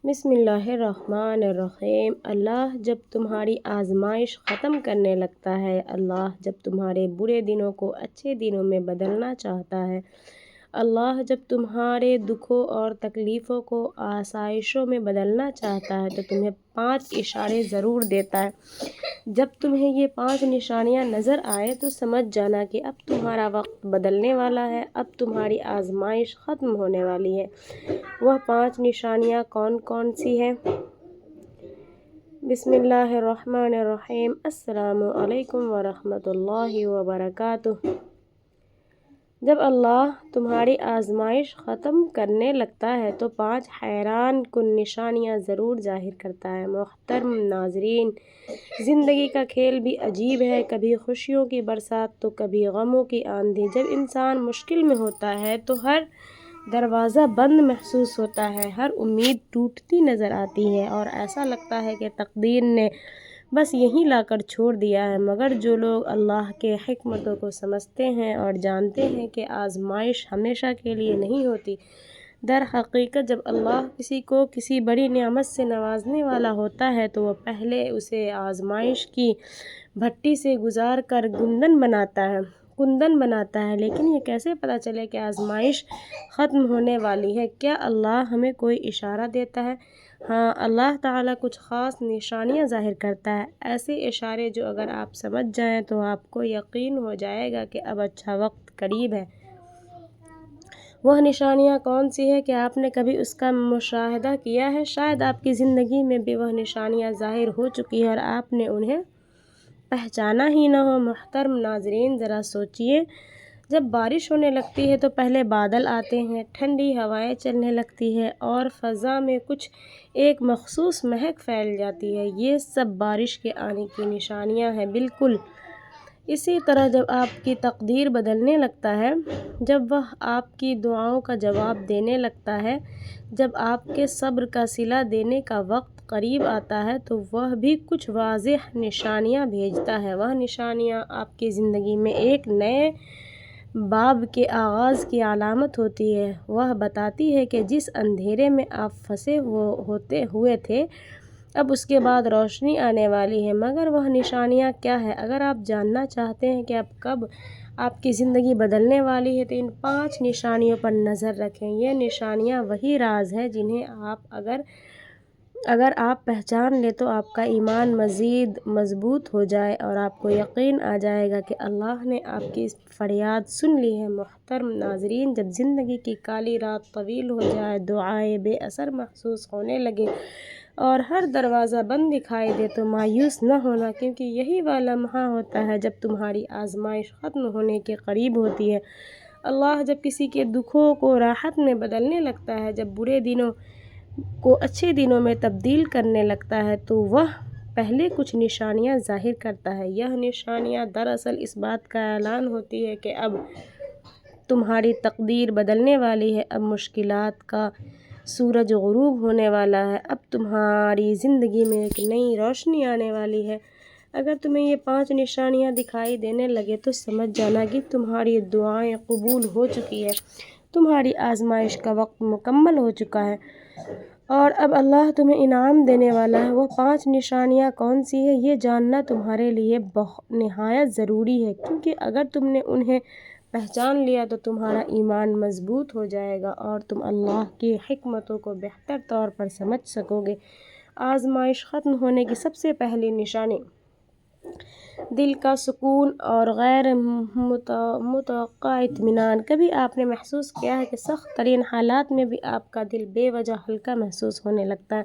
بسم اللہ الرحمن الرحیم۔ اللہ جب تمہاری آزمائش ختم کرنے لگتا ہے، اللہ جب تمہارے برے دنوں کو اچھے دنوں میں بدلنا چاہتا ہے، اللہ جب تمہارے دکھوں اور تکلیفوں کو آسائشوں میں بدلنا چاہتا ہے تو تمہیں 5 اشارے ضرور دیتا ہے۔ جب تمہیں یہ 5 نشانیاں نظر آئے تو سمجھ جانا کہ اب تمہارا وقت بدلنے والا ہے، اب تمہاری آزمائش ختم ہونے والی ہے۔ وہ 5 نشانیاں کون کون سی ہیں؟ بسم اللہ الرحمن الرحیم۔ السلام علیکم ورحمۃ اللہ وبرکاتہ۔ جب اللہ تمہاری آزمائش ختم کرنے لگتا ہے تو 5 حیران کن نشانیاں ضرور ظاہر کرتا ہے۔ محترم ناظرین، زندگی کا کھیل بھی عجیب ہے، کبھی خوشیوں کی برسات تو کبھی غموں کی آندھی۔ جب انسان مشکل میں ہوتا ہے تو ہر دروازہ بند محسوس ہوتا ہے، ہر امید ٹوٹتی نظر آتی ہے اور ایسا لگتا ہے کہ تقدیر نے بس یہیں لا کر چھوڑ دیا ہے۔ مگر جو لوگ اللہ کے حکمتوں کو سمجھتے ہیں اور جانتے ہیں کہ آزمائش ہمیشہ کے لیے نہیں ہوتی، در حقیقت جب اللہ کسی کو کسی بڑی نعمت سے نوازنے والا ہوتا ہے تو وہ پہلے اسے آزمائش کی بھٹی سے گزار کر کندن بناتا ہے۔ لیکن یہ کیسے پتہ چلے کہ آزمائش ختم ہونے والی ہے؟ کیا اللہ ہمیں کوئی اشارہ دیتا ہے؟ ہاں، اللہ تعالیٰ کچھ خاص نشانیاں ظاہر کرتا ہے، ایسے اشارے جو اگر آپ سمجھ جائیں تو آپ کو یقین ہو جائے گا کہ اب اچھا وقت قریب ہے۔ وہ نشانیاں کون سی ہیں؟ کیا آپ نے کبھی اس کا مشاہدہ کیا ہے؟ شاید آپ کی زندگی میں بھی وہ نشانیاں ظاہر ہو چکی ہیں اور آپ نے انہیں پہچانا ہی نہ ہو۔ محترم ناظرین، ذرا سوچئے، جب بارش ہونے لگتی ہے تو پہلے بادل آتے ہیں، ٹھنڈی ہوائیں چلنے لگتی ہیں اور فضا میں ایک مخصوص مہک پھیل جاتی ہے۔ یہ سب بارش کے آنے کی نشانیاں ہیں۔ بالکل اسی طرح جب آپ کی تقدیر بدلنے لگتا ہے، جب وہ آپ کی دعاؤں کا جواب دینے لگتا ہے، جب آپ کے صبر کا صلہ دینے کا وقت قریب آتا ہے تو وہ بھی کچھ واضح نشانیاں بھیجتا ہے۔ وہ نشانیاں آپ کی زندگی میں ایک نئے باب کے آغاز کی علامت ہوتی ہے۔ وہ بتاتی ہے کہ جس اندھیرے میں آپ پھنسے ہوئے تھے، اب اس کے بعد روشنی آنے والی ہے۔ مگر وہ نشانیاں کیا ہیں؟ اگر آپ جاننا چاہتے ہیں کہ اب کب آپ کی زندگی بدلنے والی ہے تو ان 5 نشانیوں پر نظر رکھیں۔ یہ نشانیاں وہی راز ہیں جنہیں اگر آپ پہچان لیں تو آپ کا ایمان مزید مضبوط ہو جائے اور آپ کو یقین آ جائے گا کہ اللہ نے آپ کی فریاد سن لی ہے۔ محترم ناظرین، جب زندگی کی کالی رات طویل ہو جائے، دعائیں بے اثر محسوس ہونے لگیں اور ہر دروازہ بند دکھائی دے تو مایوس نہ ہونا، کیونکہ یہی وہ لمحہ ہوتا ہے جب تمہاری آزمائش ختم ہونے کے قریب ہوتی ہے۔ اللہ جب کسی کے دکھوں کو راحت میں بدلنے لگتا ہے، جب برے دنوں کو اچھے دنوں میں تبدیل کرنے لگتا ہے تو وہ پہلے کچھ نشانیاں ظاہر کرتا ہے۔ یہ نشانیاں دراصل اس بات کا اعلان ہوتی ہے کہ اب تمہاری تقدیر بدلنے والی ہے، اب مشکلات کا سورج غروب ہونے والا ہے، اب تمہاری زندگی میں ایک نئی روشنی آنے والی ہے۔ اگر تمہیں یہ 5 نشانیاں دکھائی دینے لگے تو سمجھ جانا کہ تمہاری دعائیں قبول ہو چکی ہیں، تمہاری آزمائش کا وقت مکمل ہو چکا ہے اور اب اللہ تمہیں انعام دینے والا ہے۔ وہ 5 نشانیاں کون سی ہیں؟ یہ جاننا تمہارے لیے نہایت ضروری ہے، کیونکہ اگر تم نے انہیں پہچان لیا تو تمہارا ایمان مضبوط ہو جائے گا اور تم اللہ کی حکمتوں کو بہتر طور پر سمجھ سکو گے۔ آزمائش ختم ہونے کی سب سے پہلی نشانی دل کا سکون اور غیر متوقع اطمینان۔ کبھی آپ نے محسوس کیا ہے کہ سخت ترین حالات میں بھی آپ کا دل بے وجہ ہلکا محسوس ہونے لگتا ہے؟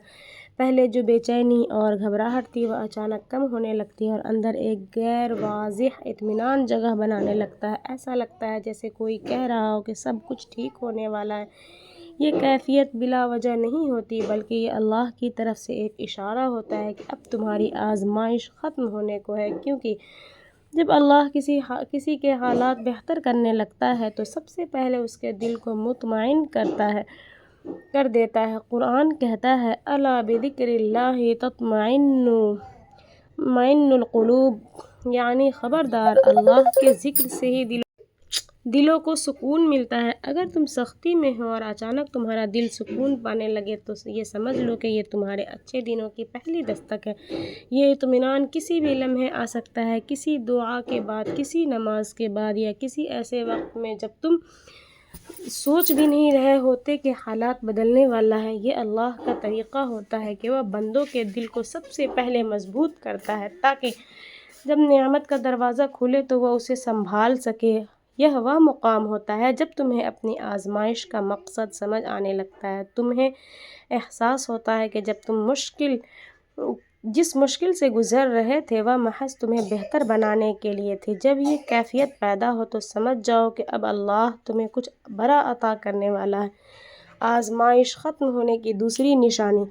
پہلے جو بے چینی اور گھبراہٹ تھی وہ اچانک کم ہونے لگتی ہے اور اندر ایک غیر واضح اطمینان جگہ بنانے لگتا ہے۔ ایسا لگتا ہے جیسے کوئی کہہ رہا ہو کہ سب کچھ ٹھیک ہونے والا ہے۔ یہ کیفیت بلا وجہ نہیں ہوتی، بلکہ یہ اللہ کی طرف سے ایک اشارہ ہوتا ہے کہ اب تمہاری آزمائش ختم ہونے کو ہے، کیونکہ جب اللہ کسی کے حالات بہتر کرنے لگتا ہے تو سب سے پہلے اس کے دل کو مطمئن کر دیتا ہے۔ قرآن کہتا ہے، الا بذکر اللہ تطمئن القلوب، یعنی خبردار، اللہ کے ذکر سے ہی دلوں کو سکون ملتا ہے۔ اگر تم سختی میں ہو اور اچانک تمہارا دل سکون پانے لگے تو یہ سمجھ لو کہ یہ تمہارے اچھے دنوں کی پہلی دستک ہے۔ یہ اطمینان کسی بھی لمحے آ سکتا ہے، کسی دعا کے بعد، کسی نماز کے بعد، یا کسی ایسے وقت میں جب تم سوچ بھی نہیں رہے ہوتے کہ حالات بدلنے والا ہے۔ یہ اللہ کا طریقہ ہوتا ہے کہ وہ بندوں کے دل کو سب سے پہلے مضبوط کرتا ہے تاکہ جب نعمت کا دروازہ کھلے تو وہ اسے سنبھال سکے۔ یہ وہ مقام ہوتا ہے جب تمہیں اپنی آزمائش کا مقصد سمجھ آنے لگتا ہے، تمہیں احساس ہوتا ہے کہ جب تم جس مشکل سے گزر رہے تھے وہ محض تمہیں بہتر بنانے کے لیے تھی۔ جب یہ کیفیت پیدا ہو تو سمجھ جاؤ کہ اب اللہ تمہیں کچھ بڑا عطا کرنے والا ہے۔ آزمائش ختم ہونے کی دوسری نشانی،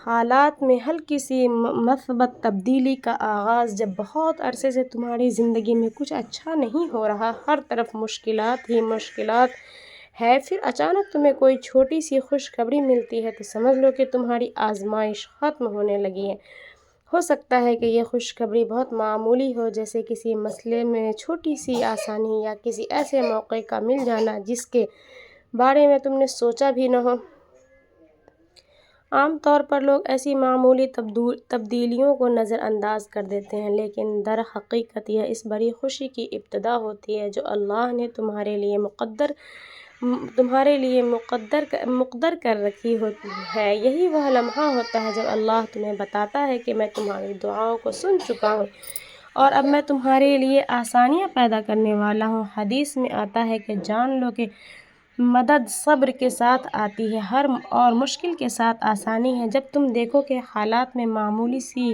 حالات میں ہلکی سی مثبت تبدیلی کا آغاز۔ جب بہت عرصے سے تمہاری زندگی میں کچھ اچھا نہیں ہو رہا، ہر طرف مشکلات ہی مشکلات ہے، پھر اچانک تمہیں کوئی چھوٹی سی خوشخبری ملتی ہے تو سمجھ لو کہ تمہاری آزمائش ختم ہونے لگی ہے۔ ہو سکتا ہے کہ یہ خوشخبری بہت معمولی ہو، جیسے کسی مسئلے میں چھوٹی سی آسانی یا کسی ایسے موقع کا مل جانا جس کے بارے میں تم نے سوچا بھی نہ ہو۔ عام طور پر لوگ ایسی معمولی تبدیلیوں کو نظر انداز کر دیتے ہیں، لیکن در حقیقت یہ اس بڑی خوشی کی ابتدا ہوتی ہے جو اللہ نے تمہارے لیے مقدر کر رکھی ہے۔ یہی وہ لمحہ ہوتا ہے جب اللہ تمہیں بتاتا ہے کہ میں تمہاری دعاؤں کو سن چکا ہوں اور اب میں تمہارے لیے آسانیاں پیدا کرنے والا ہوں۔ حدیث میں آتا ہے کہ جان لو کہ مدد صبر کے ساتھ آتی ہے اور مشکل کے ساتھ آسانی ہے۔ جب تم دیکھو کہ حالات میں معمولی سی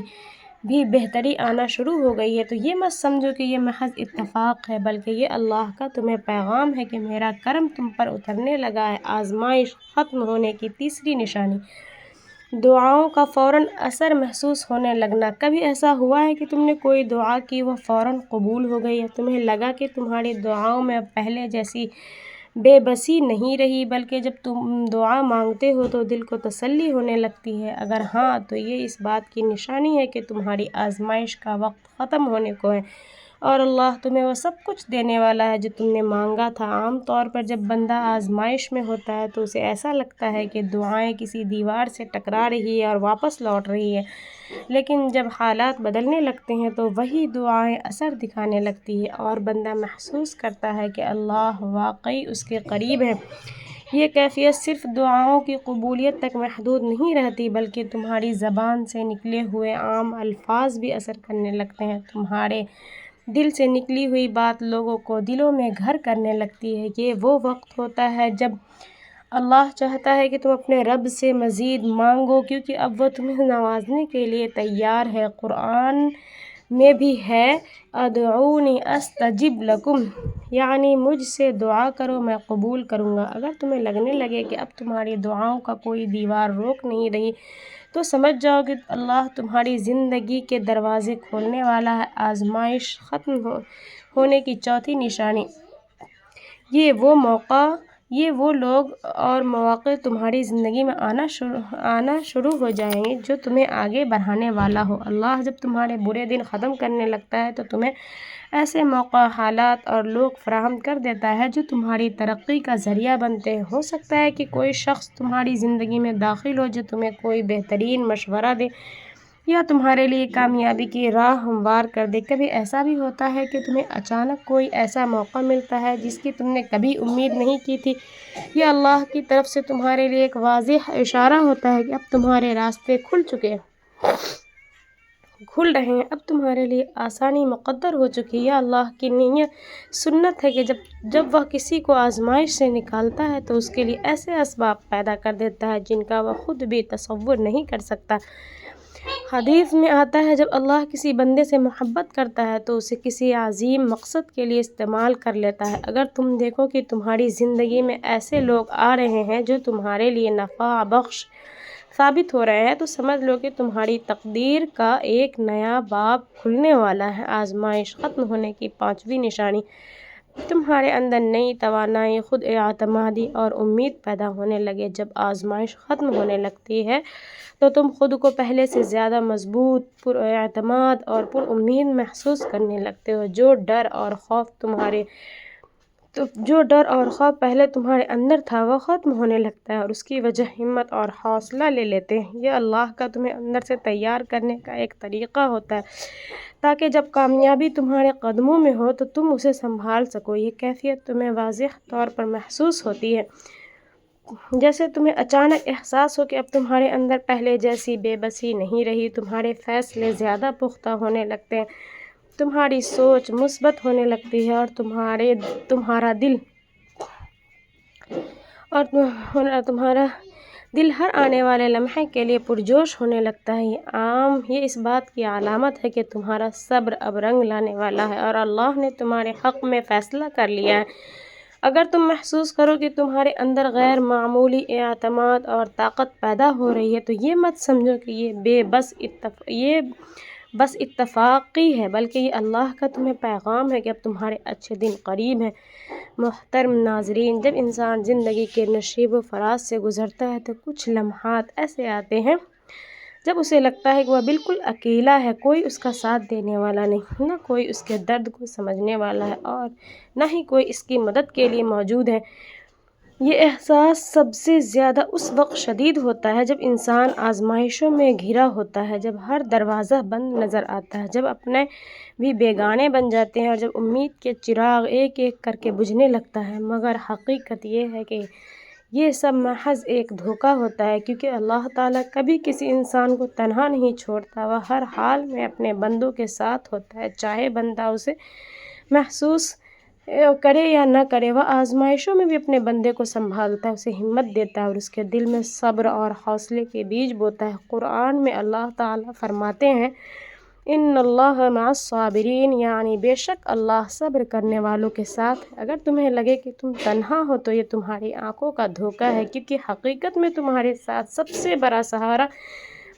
بھی بہتری آنا شروع ہو گئی ہے تو یہ مت سمجھو کہ یہ محض اتفاق ہے، بلکہ یہ اللہ کا تمہیں پیغام ہے کہ میرا کرم تم پر اترنے لگا ہے۔ آزمائش ختم ہونے کی تیسری نشانی، دعاؤں کا فوراً اثر محسوس ہونے لگنا۔ کبھی ایسا ہوا ہے کہ تم نے کوئی دعا کی، وہ فوراً قبول ہو گئی ہے؟ تمہیں لگا کہ تمہاری دعاؤں میں اب پہلے جیسی بے بسی نہیں رہی، بلکہ جب تم دعا مانگتے ہو تو دل کو تسلی ہونے لگتی ہے؟ اگر ہاں تو یہ اس بات کی نشانی ہے کہ تمہاری آزمائش کا وقت ختم ہونے کو ہے اور اللہ تمہیں وہ سب کچھ دینے والا ہے جو تم نے مانگا تھا۔ عام طور پر جب بندہ آزمائش میں ہوتا ہے تو اسے ایسا لگتا ہے کہ دعائیں کسی دیوار سے ٹکرا رہی ہیں اور واپس لوٹ رہی ہیں، لیکن جب حالات بدلنے لگتے ہیں تو وہی دعائیں اثر دکھانے لگتی ہیں اور بندہ محسوس کرتا ہے کہ اللہ واقعی اس کے قریب ہے۔ یہ کیفیت صرف دعاؤں کی قبولیت تک محدود نہیں رہتی، بلکہ تمہاری زبان سے نکلے ہوئے عام الفاظ بھی اثر کرنے لگتے ہیں۔ تمہارے دل سے نکلی ہوئی بات لوگوں کو دلوں میں گھر کرنے لگتی ہے۔ یہ وہ وقت ہوتا ہے جب اللہ چاہتا ہے کہ تم اپنے رب سے مزید مانگو، کیونکہ اب وہ تمہیں نوازنے کے لیے تیار ہے۔ قرآن میں بھی ہے ادعونی استجب لکم، یعنی مجھ سے دعا کرو میں قبول کروں گا۔ اگر تمہیں لگنے لگے کہ اب تمہاری دعاؤں کا کوئی دیوار روک نہیں رہی تو سمجھ جاؤ کہ اللہ تمہاری زندگی کے دروازے کھولنے والا ہے۔ آزمائش ختم ہونے کی چوتھی نشانی، یہ وہ لوگ اور مواقع تمہاری زندگی میں آنا شروع ہو جائیں گے جو تمہیں آگے بڑھانے والا ہو۔ اللہ جب تمہارے برے دن ختم کرنے لگتا ہے تو تمہیں ایسے موقع، حالات اور لوگ فراہم کر دیتا ہے جو تمہاری ترقی کا ذریعہ بنتے ہیں۔ ہو سکتا ہے کہ کوئی شخص تمہاری زندگی میں داخل ہو جو تمہیں کوئی بہترین مشورہ دے یا تمہارے لیے کامیابی کی راہ ہموار کر دے۔ کبھی ایسا بھی ہوتا ہے کہ تمہیں اچانک کوئی ایسا موقع ملتا ہے جس کی تم نے کبھی امید نہیں کی تھی۔ یہ اللہ کی طرف سے تمہارے لیے ایک واضح اشارہ ہوتا ہے کہ اب تمہارے راستے کھل رہے ہیں، اب تمہارے لیے آسانی مقدر ہو چکی ہے۔ یہ اللہ کی سنت ہے کہ جب وہ کسی کو آزمائش سے نکالتا ہے تو اس کے لیے ایسے اسباب پیدا کر دیتا ہے جن کا وہ خود بھی تصور نہیں کر سکتا۔ حدیث میں آتا ہے جب اللہ کسی بندے سے محبت کرتا ہے تو اسے کسی عظیم مقصد کے لیے استعمال کر لیتا ہے۔ اگر تم دیکھو کہ تمہاری زندگی میں ایسے لوگ آ رہے ہیں جو تمہارے لیے نفع بخش ثابت ہو رہے ہیں تو سمجھ لو کہ تمہاری تقدیر کا ایک نیا باب کھلنے والا ہے۔ آزمائش ختم ہونے کی پانچویں نشانی، تمہارے اندر نئی توانائی، خود اعتمادی اور امید پیدا ہونے لگے۔ جب آزمائش ختم ہونے لگتی ہے تو تم خود کو پہلے سے زیادہ مضبوط، پر اعتماد اور پر امید محسوس کرنے لگتے ہو۔ جو ڈر اور خوف تو جو ڈر اور خوف پہلے تمہارے اندر تھا وہ ختم ہونے لگتا ہے اور اس کی وجہ ہمت اور حوصلہ لے لیتے ہیں۔ یہ اللہ کا تمہیں اندر سے تیار کرنے کا ایک طریقہ ہوتا ہے تاکہ جب کامیابی تمہارے قدموں میں ہو تو تم اسے سنبھال سکو۔ یہ کیفیت تمہیں واضح طور پر محسوس ہوتی ہے جیسے تمہیں اچانک احساس ہو کہ اب تمہارے اندر پہلے جیسی بے بسی نہیں رہی، تمہارے فیصلے زیادہ پختہ ہونے لگتے ہیں، تمہاری سوچ مثبت ہونے لگتی ہے اور تمہارا دل ہر آنے والے لمحے کے لیے پرجوش ہونے لگتا ہے۔ یہ اس بات کی علامت ہے کہ تمہارا صبر اب رنگ لانے والا ہے اور اللہ نے تمہارے حق میں فیصلہ کر لیا ہے۔ اگر تم محسوس کرو کہ تمہارے اندر غیر معمولی اعتماد اور طاقت پیدا ہو رہی ہے تو یہ مت سمجھو کہ یہ بس اتفاقی ہے، بلکہ یہ اللہ کا تمہیں پیغام ہے کہ اب تمہارے اچھے دن قریب ہیں۔ محترم ناظرین، جب انسان زندگی کے نشیب و فراز سے گزرتا ہے تو کچھ لمحات ایسے آتے ہیں جب اسے لگتا ہے کہ وہ بالکل اکیلا ہے، کوئی اس کا ساتھ دینے والا نہیں، نہ کوئی اس کے درد کو سمجھنے والا ہے اور نہ ہی کوئی اس کی مدد کے لیے موجود ہے۔ یہ احساس سب سے زیادہ اس وقت شدید ہوتا ہے جب انسان آزمائشوں میں گھرا ہوتا ہے، جب ہر دروازہ بند نظر آتا ہے، جب اپنے بھی بیگانے بن جاتے ہیں اور جب امید کے چراغ ایک ایک کر کے بجھنے لگتا ہے۔ مگر حقیقت یہ ہے کہ یہ سب محض ایک دھوکہ ہوتا ہے، کیونکہ اللہ تعالیٰ کبھی کسی انسان کو تنہا نہیں چھوڑتا، وہ ہر حال میں اپنے بندوں کے ساتھ ہوتا ہے، چاہے بندہ اسے محسوس کرے یا نہ کرے۔ وہ آزمائشوں میں بھی اپنے بندے کو سنبھالتا ہے، اسے ہمت دیتا ہے اور اس کے دل میں صبر اور حوصلے کے بیج بوتا ہے۔ قرآن میں اللہ تعالیٰ فرماتے ہیں ان اللہ مع الصابرین، یعنی بے شک اللہ صبر کرنے والوں کے ساتھ ہے۔ اگر تمہیں لگے کہ تم تنہا ہو تو یہ تمہاری آنکھوں کا دھوکہ ہے، کیونکہ حقیقت میں تمہارے ساتھ سب سے بڑا سہارا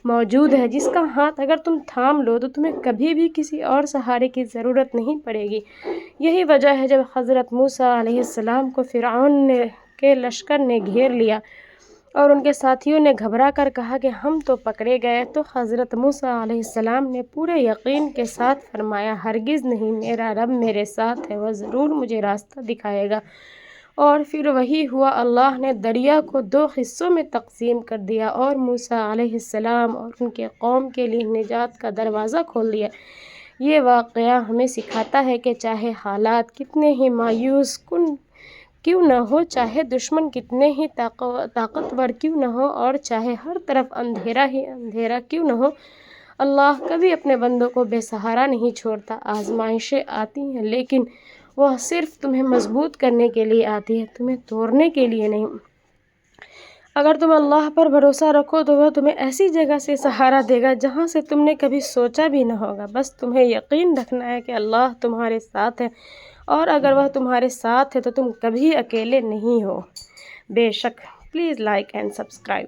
موجود ہے، جس کا ہاتھ اگر تم تھام لو تو تمہیں کبھی بھی کسی اور سہارے کی ضرورت نہیں پڑے گی۔ یہی وجہ ہے جب حضرت موسیٰ علیہ السلام کو فرعون کے لشکر نے گھیر لیا اور ان کے ساتھیوں نے گھبرا کر کہا کہ ہم تو پکڑے گئے، تو حضرت موسیٰ علیہ السلام نے پورے یقین کے ساتھ فرمایا ہرگز نہیں، میرا رب میرے ساتھ ہے، وہ ضرور مجھے راستہ دکھائے گا۔ اور پھر وہی ہوا، اللہ نے دریا کو 2 حصوں میں تقسیم کر دیا اور موسیٰ علیہ السلام اور ان کے قوم کے لیے نجات کا دروازہ کھول دیا۔ یہ واقعہ ہمیں سکھاتا ہے کہ چاہے حالات کتنے ہی مایوس کن کیوں نہ ہو، چاہے دشمن کتنے ہی طاقتور کیوں نہ ہو اور چاہے ہر طرف اندھیرا ہی اندھیرا کیوں نہ ہو، اللہ کبھی اپنے بندوں کو بے سہارا نہیں چھوڑتا۔ آزمائشیں آتی ہیں لیکن وہ صرف تمہیں مضبوط کرنے کے لیے آتی ہے، تمہیں توڑنے کے لیے نہیں۔ اگر تم اللہ پر بھروسہ رکھو تو وہ تمہیں ایسی جگہ سے سہارا دے گا جہاں سے تم نے کبھی سوچا بھی نہ ہوگا۔ بس تمہیں یقین رکھنا ہے کہ اللہ تمہارے ساتھ ہے، اور اگر وہ تمہارے ساتھ ہے تو تم کبھی اکیلے نہیں ہو۔ بے شک۔ Please like and subscribe.